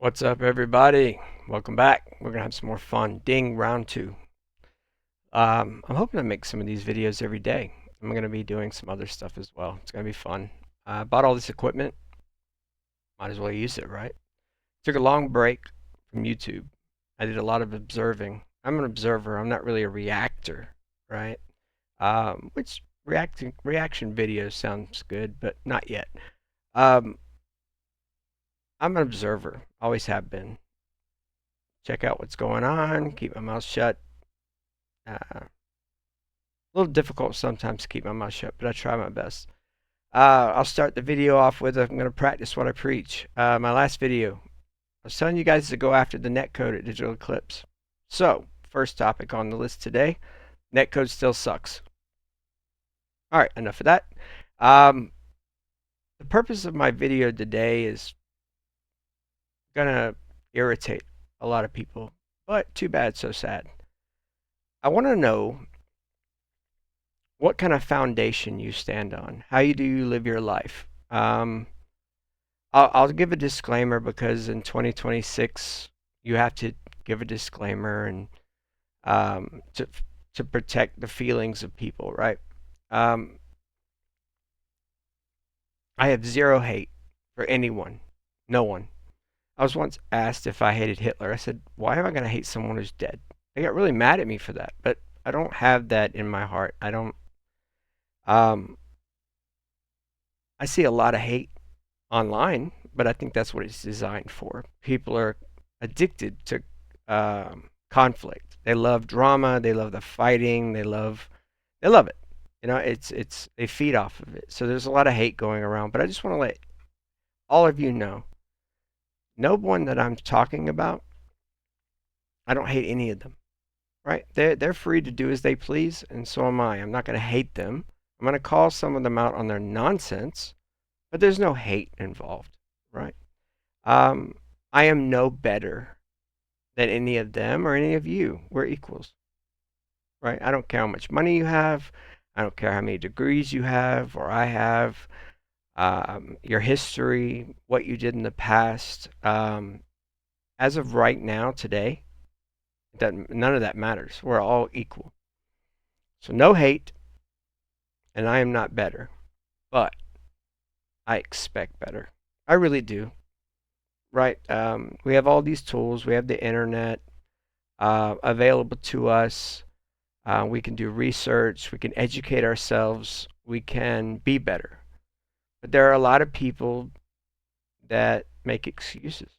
What's up, everybody? Welcome back. We're gonna have some more fun. Ding, round two. I'm hoping to make some of these videos every day. I'm gonna be doing some other stuff as well. It's gonna be fun. I bought all this equipment. Might as well use it, right? Took a long break from YouTube. I did a lot of observing. I'm an observer. I'm not really a reactor, right? Which reaction videos sounds good, but not yet. Um, I'm an observer. Always have been. Check out what's going on. Keep my mouth shut. A little difficult sometimes to keep my mouth shut, but I try my best. I'll start the video off with I'm going to practice what I preach. My last video, I was telling you guys to go after the netcode at Digital Eclipse. So, first topic on the list today, netcode still sucks. All right, enough of that. The purpose of my video today is going to irritate a lot of people, but too bad, so sad. I want to know what kind of foundation you stand on. How do you live your life? I'll give a disclaimer because in 2026 you have to give a disclaimer and to protect the feelings of people, right? Um, I have zero hate for anyone, no one. I was once asked if I hated Hitler. I said, "Why am I going to hate someone who's dead?" They got really mad at me for that, but I don't have that in my heart. I don't. Um, I see a lot of hate online, but I think that's what it's designed for. People are addicted to conflict. They love drama. They love the fighting. They love it. You know, it's they feed off of it. So there's a lot of hate going around. But I just want to let all of you know, no one that I'm talking about, I don't hate any of them. Right? They're free to do as they please, and so am I. I'm not going to hate them. I'm going to call some of them out on their nonsense, but there's no hate involved, right? Um, I am no better than any of them or any of you. We're equals, right? I don't care how much money you have. I don't care how many degrees you have or I have. Your history, what you did in the past. As of right now, today, none of that matters. We're all equal. So no hate, and I am not better, but I expect better. I really do. Right? We have all these tools. We have the internet available to us. We can do research. We can educate ourselves. We can be better. But there are a lot of people that make excuses.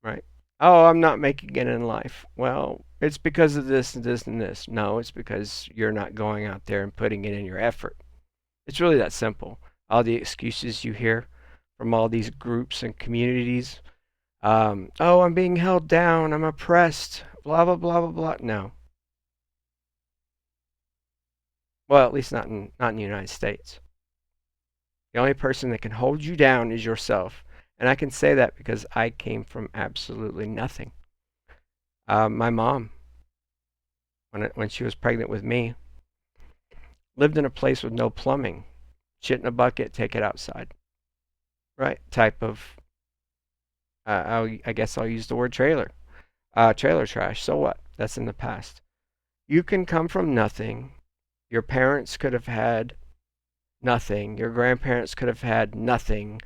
Right? Oh, I'm not making it in life. Well, it's because of this and this and this. No, it's because you're not going out there and putting it in your effort. It's really that simple. All the excuses you hear from all these groups and communities. Oh, I'm being held down. I'm oppressed. Blah, blah, blah, blah, blah. No. Well, at least not in the United States. The only person that can hold you down is yourself. And I can say that because I came from absolutely nothing. My mom, when she was pregnant with me, lived in a place with no plumbing. Shit in a bucket, take it outside. Right? Type of, I guess I'll use the word trailer. Trailer trash. So what? That's in the past. You can come from nothing. Your parents could have had nothing. Your grandparents could have had nothing.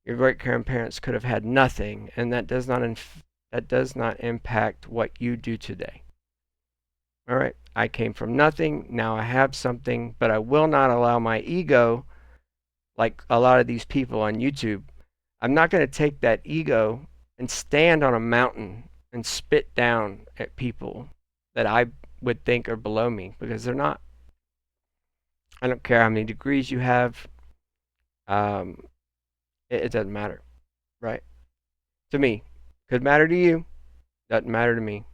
Your great grandparents could have had nothing, and that does not impact what you do today. All right, I came from nothing. Now I have something, but I will not allow my ego, like a lot of these people on YouTube. I'm not going to take that ego and stand on a mountain and spit down at people that I would think are below me because they're not. I don't care how many degrees you have. Um, it doesn't matter, right? To me, could matter to you, doesn't matter to me.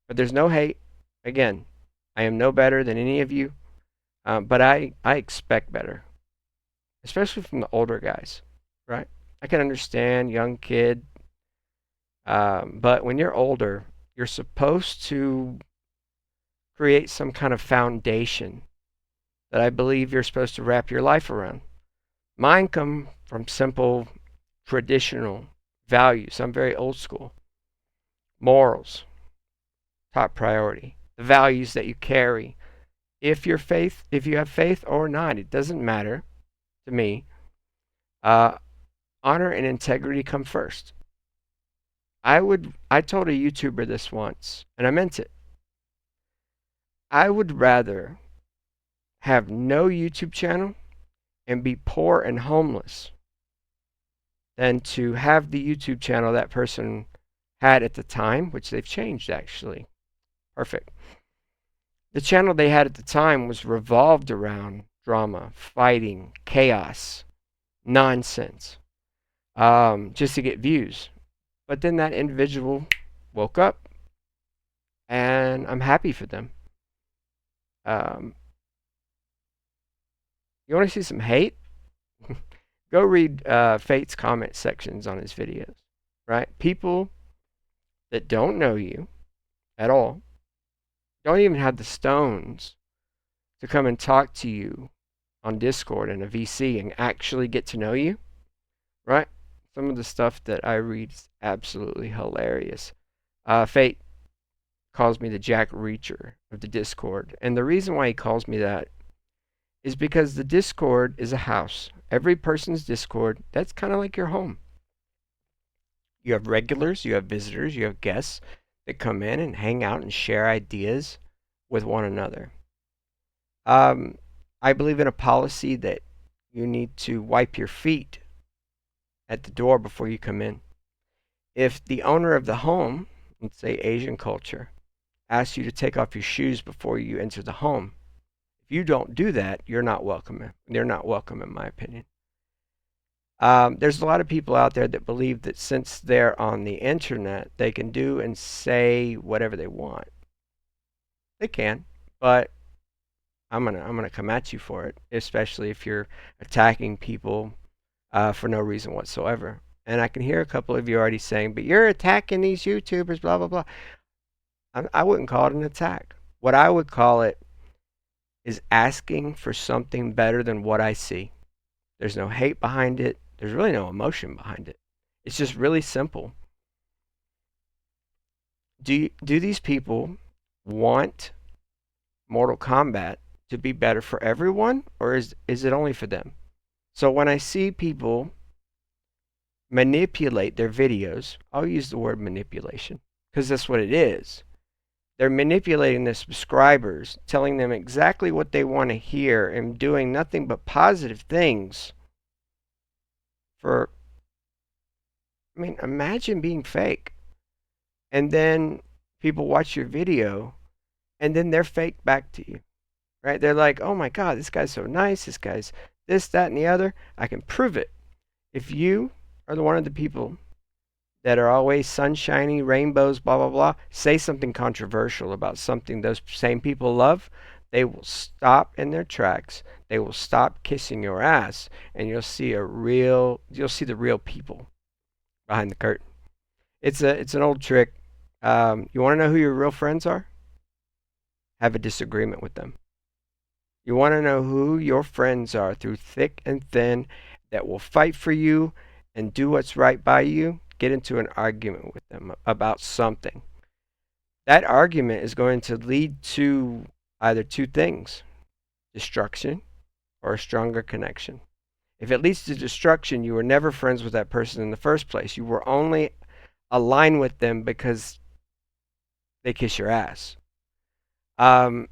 But there's no hate. Again, I am no better than any of you, but I expect better, especially from the older guys, right? I can understand young kid, but when you're older, you're supposed to create some kind of foundation that I believe you're supposed to wrap your life around. Mine come from simple, traditional Values. I'm very old school. Morals, top priority. The values that you carry. If you have faith or not, it doesn't matter to me. Uh, Honor and integrity come first. I told a YouTuber this once, and I meant it. I would rather have no YouTube channel and be poor and homeless than to have the YouTube channel that person had at the time, which they've changed actually. Perfect. The channel they had at the time was revolved around drama, fighting, chaos, nonsense, just to get views. But then that individual woke up, and I'm happy for them. Um, you want to see some hate? Go read Fate's comment sections on his videos, right? People that don't know you at all, don't even have the stones to come and talk to you on Discord and a VC and actually get to know you, right? Some of the stuff that I read is absolutely hilarious. Fate calls me the Jack Reacher of the Discord. And the reason why he calls me that is because the Discord is a house. Every person's Discord, that's kind of like your home. You have regulars, you have visitors, you have guests that come in and hang out and share ideas with one another. Um, I believe in a policy that you need to wipe your feet at the door before you come in. If the owner of the home, let's say Asian culture, asks you to take off your shoes before you enter the home, if you don't do that, you're not welcome. They're not welcome, in my opinion. There's a lot of people out there that believe that since they're on the internet, they can do and say whatever they want. They can, but I'm gonna come at you for it, especially if you're attacking people for no reason whatsoever. And I can hear a couple of you already saying, "But you're attacking these YouTubers, blah blah blah." I wouldn't call it an attack. What I would call it is asking for something better than what I see. There's no hate behind it. There's really no emotion behind it. It's just really simple. Do these people want Mortal Kombat to be better for everyone, or is it only for them? So when I see people manipulate their videos, I'll use the word manipulation because that's what it is. They're manipulating their subscribers, telling them exactly what they want to hear and doing nothing but positive things for, I mean, imagine being fake. And then people watch your video and then they're fake back to you, right? They're like, oh my God, this guy's so nice. This guy's this, that, and the other. I can prove it. If you are the one of the people that are always sunshiny, rainbows, blah, blah, blah, say something controversial about something those same people love, they will stop in their tracks. They will stop kissing your ass, and you'll see the real people behind the curtain. It's an old trick. You want to know who your real friends are? Have a disagreement with them. You want to know who your friends are through thick and thin that will fight for you and do what's right by you? Get into an argument with them about something. That argument is going to lead to either two things: destruction or a stronger connection. If it leads to destruction, you were never friends with that person in the first place. You were only aligned with them because they kiss your ass. I'm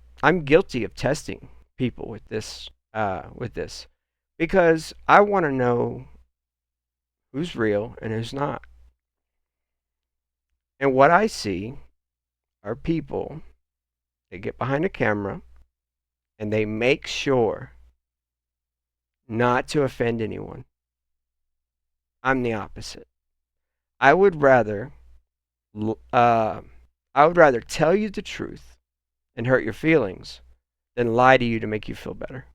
guilty of testing people with this, because I want to know who's real and who's not. And what I see are people that get behind a camera and they make sure not to offend anyone. I'm the opposite. I would rather, I would rather tell you the truth and hurt your feelings than lie to you to make you feel better.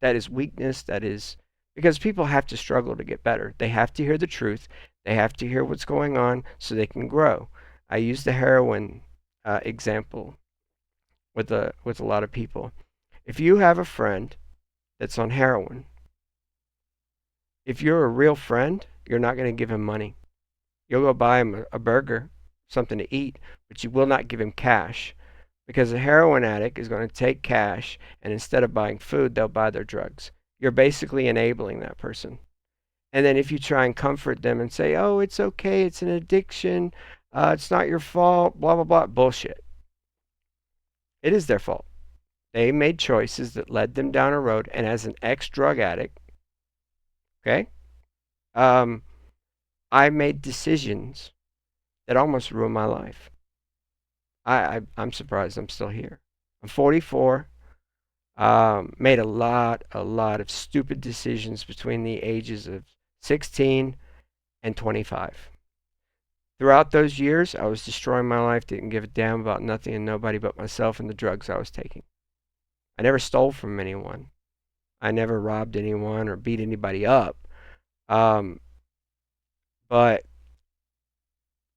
That is weakness. That is because people have to struggle to get better. They have to hear the truth. They have to hear what's going on so they can grow. I use the heroin example with a lot of people. If you have a friend that's on heroin, if you're a real friend, you're not going to give him money. You'll go buy him a burger, something to eat, but you will not give him cash because a heroin addict is going to take cash and instead of buying food, they'll buy their drugs. You're basically enabling that person. And then if you try and comfort them and say, oh, it's okay, it's an addiction, it's not your fault, blah, blah, blah, bullshit. It is their fault. They made choices that led them down a road. And as an ex drug addict, okay, um, I made decisions that almost ruined my life. I'm surprised I'm still here. I'm 44. Made a lot of stupid decisions between the ages of 16 and 25. Throughout those years, I was destroying my life, didn't give a damn about nothing and nobody but myself and the drugs I was taking. I never stole from anyone. I never robbed anyone or beat anybody up. Um, but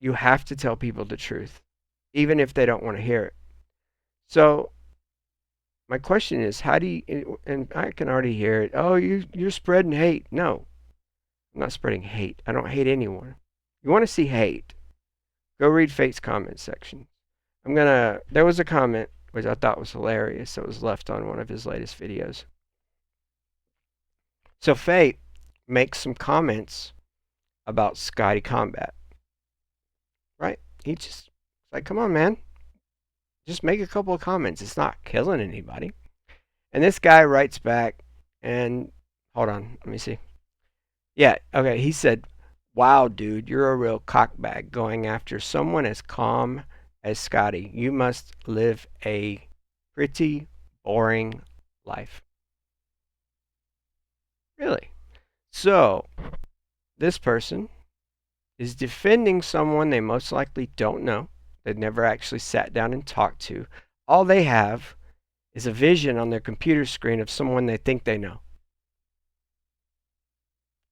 you have to tell people the truth, even if they don't want to hear it. So my question is, how do you? And I can already hear it. Oh, you're spreading hate. No, I'm not spreading hate. I don't hate anyone. You want to see hate? Go read Fate's comment section. There was a comment which I thought was hilarious that was left on one of his latest videos. So Fate makes some comments about Scotty Combat, right? He just like, come on, man, just make a couple of comments. It's not killing anybody. And this guy writes back, and hold on, let me see. Yeah, okay. He said, "Wow, dude, you're a real cockbag going after someone as calm as Scotty. You must live a pretty boring life." Really? So, this person is defending someone they most likely don't know. They've never actually sat down and talked to. All they have is a vision on their computer screen of someone they think they know.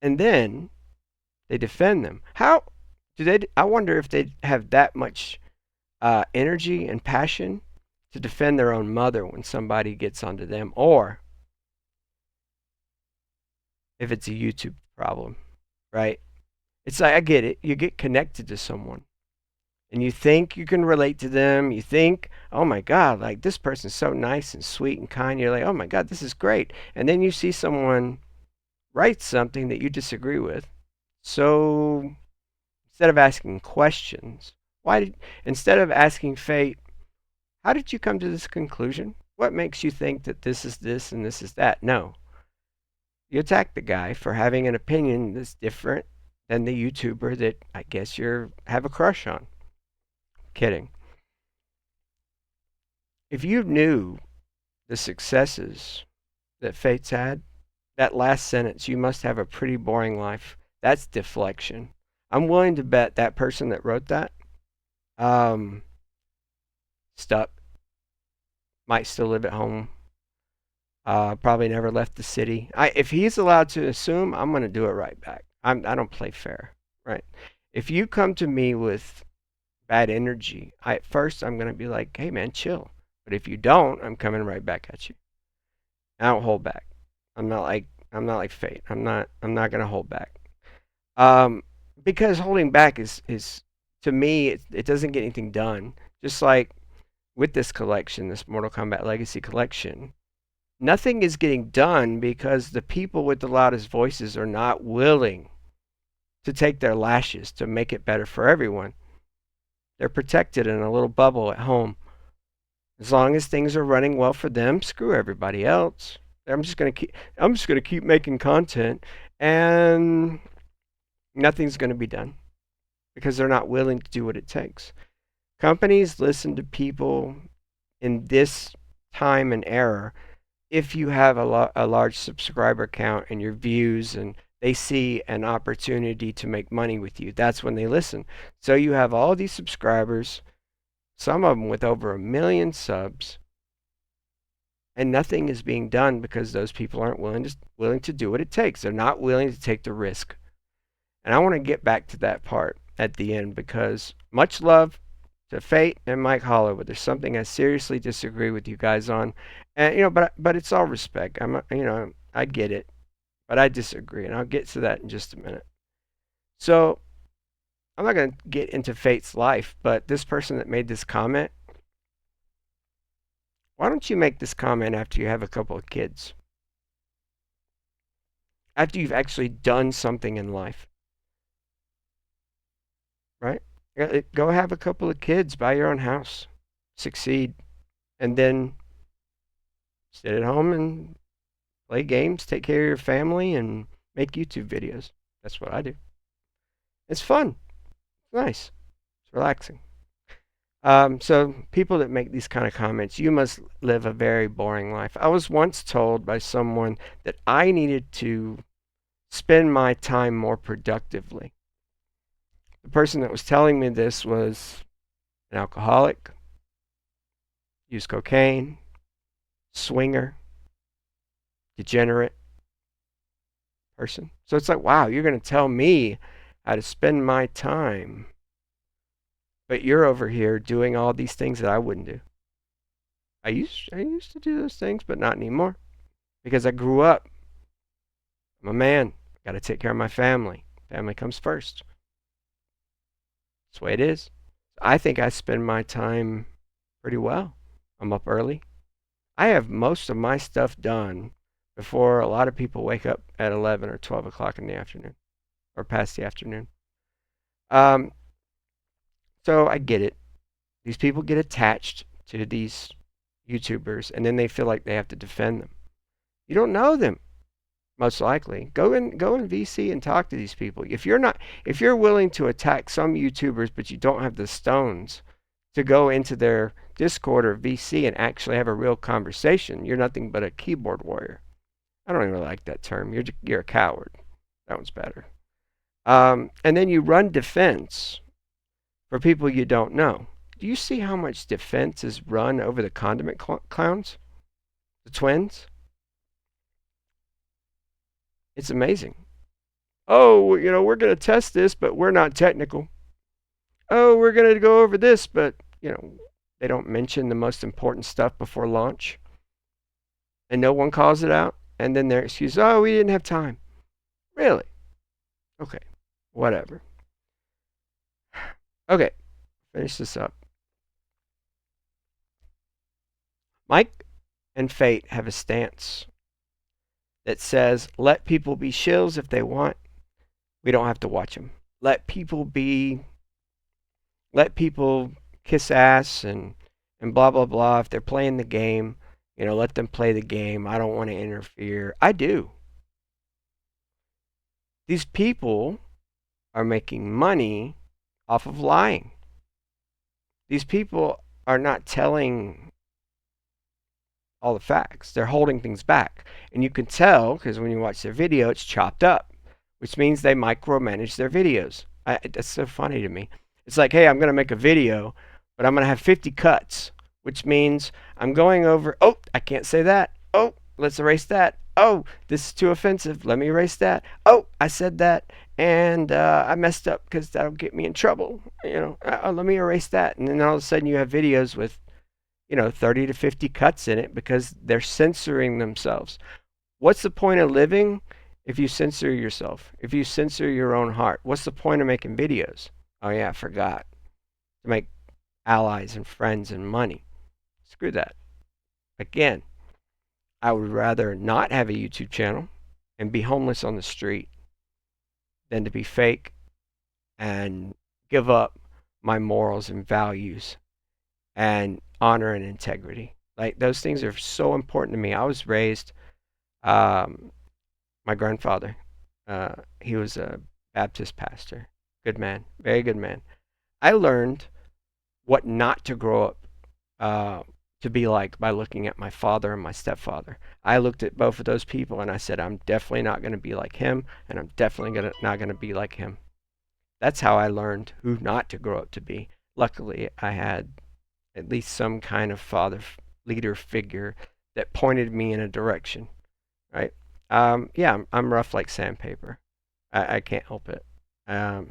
And then they defend them. How do they? I wonder if they have that much energy and passion to defend their own mother when somebody gets onto them, or if it's a YouTube problem, right? It's like, I get it. You get connected to someone and you think you can relate to them. You think, oh my God, like this person's so nice and sweet and kind. You're like, oh my God, this is great. And then you see someone write something that you disagree with. So instead of asking questions, instead of asking Fate, how did you come to this conclusion? What makes you think that this is this and this is that? No. You attack the guy for having an opinion that's different than the YouTuber that I guess you have a crush on. Kidding. If you knew the successes that Fate's had, that last sentence, you must have a pretty boring life. That's deflection. I'm willing to bet that person that wrote that um, stuck, might still live at home, probably never left the city. If he's allowed to assume, I'm going to do it right back. I don't play fair, right? If you come to me with bad energy, at first I'm going to be like, hey man, chill. But if you don't, I'm coming right back at you. I don't hold back. I'm not like Fate. I'm not going to hold back. Um, because holding back is to me it doesn't get anything done. Just like with this collection, this Mortal Kombat Legacy collection, nothing is getting done because the people with the loudest voices are not willing to take their lashes to make it better for everyone. They're protected in a little bubble at home. As long as things are running well for them, screw everybody else. I'm just gonna keep making content, and nothing's gonna be done because they're not willing to do what it takes. Companies listen to people in this time and era if you have a large subscriber count and your views and they see an opportunity to make money with you. That's when they listen. So you have all these subscribers, some of them with over 1 million subs, and nothing is being done because those people aren't willing to do what it takes. They're not willing to take the risk. And I want to get back to that part at the end because much love to Fate and Mike Holler, but there's something I seriously disagree with you guys on. And but it's all respect. I get it, but I disagree, and I'll get to that in just a minute. So I'm not going to get into Fate's life, but this person that made this comment, why don't you make this comment after you have a couple of kids? After you've actually done something in life, right? Go have a couple of kids, buy your own house, succeed, and then sit at home and play games, take care of your family, and make YouTube videos. That's what I do. It's fun. It's nice. It's relaxing. So people that make these kind of comments, you must live a very boring life. I was once told by someone that I needed to spend my time more productively. The person that was telling me this was an alcoholic, used cocaine, swinger, degenerate person. So it's like, wow, you're going to tell me how to spend my time, but you're over here doing all these things that I wouldn't do. I used to do those things, but not anymore because I grew up. I'm a man. Got to take care of my family. Family comes first. That's the way it is. I think I spend my time pretty well. I'm up early. I have most of my stuff done before a lot of people wake up at 11 or 12 o'clock in the afternoon or past the afternoon. Um, so I get it. These people get attached to these YouTubers and then they feel like they have to defend them. You don't know them, most likely. Go in VC and talk to these people. If you're willing to attack some YouTubers but you don't have the stones to go into their Discord or VC and actually have a real conversation, you're nothing but a keyboard warrior. I don't even like that term. You're a coward. That one's better. And then you run defense for people you don't know. Do you see how much defense is run over the condiment clowns? The twins? It's amazing. Oh, we're going to test this, but we're not technical. Oh, we're going to go over this, but, they don't mention the most important stuff before launch. And no one calls it out. And then their excuse, oh, we didn't have time. Really? Okay. Whatever. Okay. Finish this up. Mike and Fate have a stance that says let people be shills if they want. We don't have to watch them. Let people kiss ass and blah blah blah. If they're playing the game, let them play the game. I don't want to interfere. I do. These people are making money off of lying. These people are not telling all the facts. They're holding things back. And you can tell because when you watch their video, it's chopped up, which means they micromanage their videos. That's so funny to me. It's like, hey, I'm going to make a video, but I'm going to have 50 cuts, which means I'm going over, oh, I can't say that. Oh, let's erase that. Oh, this is too offensive. Let me erase that. Oh, I said that, and I messed up because that'll get me in trouble. Let me erase that. And then all of a sudden you have videos with 30 to 50 cuts in it because they're censoring themselves. What's the point of living if you censor yourself? If you censor your own heart? What's the point of making videos? Oh yeah, I forgot. To make allies and friends and money. Screw that. Again, I would rather not have a YouTube channel and be homeless on the street than to be fake and give up my morals and values and honor and integrity. Like those things are so important to me. I was raised, my grandfather, he was a Baptist pastor. Good man, very good man. I learned what not to grow up to be like by looking at my father and my stepfather. I looked at both of those people and I said, I'm definitely not going to be like him, and I'm definitely not going to be like him. That's how I learned who not to grow up to be. Luckily, I had at least some kind of father leader figure that pointed me in a direction, right? Yeah, I'm rough like sandpaper. I can't help it. I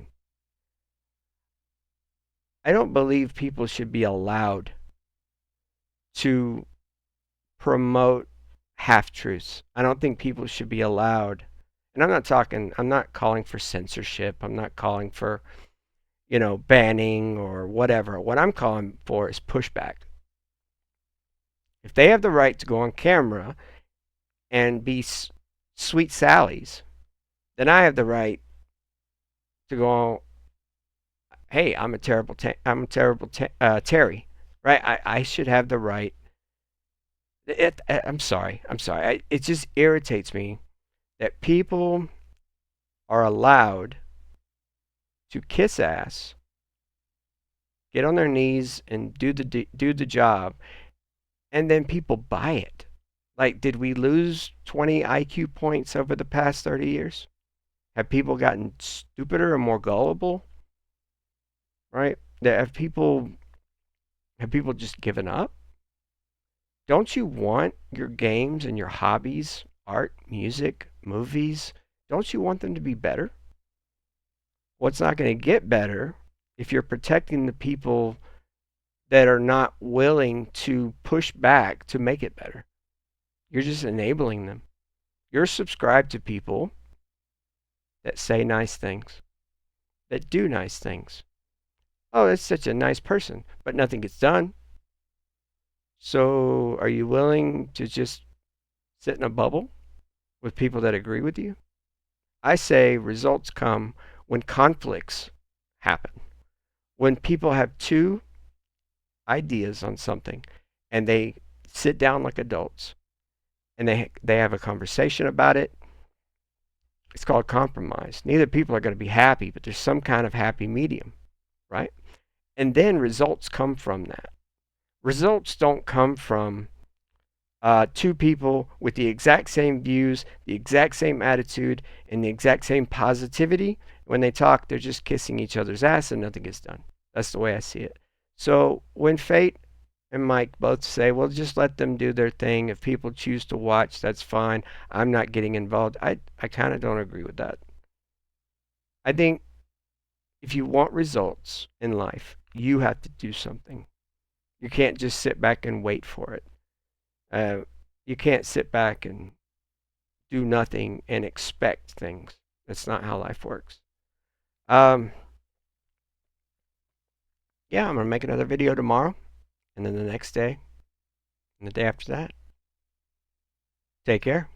don't believe people should be allowed to promote half truths. I don't think people should be allowed, and I'm not calling for censorship. I'm not calling for, banning or whatever. What I'm calling for is pushback. If they have the right to go on camera and be sweet Sallies, then I have the right to go on. Hey, I'm a terrible Terry, right? I should have the right. I'm sorry. It just irritates me that people are allowed to kiss ass, get on their knees, and do the job, and then people buy it. Like, did we lose 20 IQ points over the past 30 years? Have people gotten stupider and more gullible? Right? Have people just given up? Don't you want your games and your hobbies, art, music, movies, don't you want them to be better? What's not going to get better if you're protecting the people that are not willing to push back to make it better? You're just enabling them. You're subscribed to people that say nice things, that do nice things. Oh, that's such a nice person, but nothing gets done. So, are you willing to just sit in a bubble with people that agree with you? I say results come when conflicts happen. When people have two ideas on something and they sit down like adults and they have a conversation about it. It's called compromise. Neither people are going to be happy, but there's some kind of happy medium, right? And then results come from that. Results don't come from two people with the exact same views, the exact same attitude, and the exact same positivity. When they talk, they're just kissing each other's ass and nothing gets done. That's the way I see it. So when Fate and Mike both say, well, just let them do their thing. If people choose to watch, that's fine. I'm not getting involved. I kind of don't agree with that. I think if you want results in life, you have to do something. You can't just sit back and wait for it. Uh, you can't sit back and do nothing and expect things. That's not how life works. Um, yeah, I'm going to make another video tomorrow, and then the next day, and the day after that. Take care.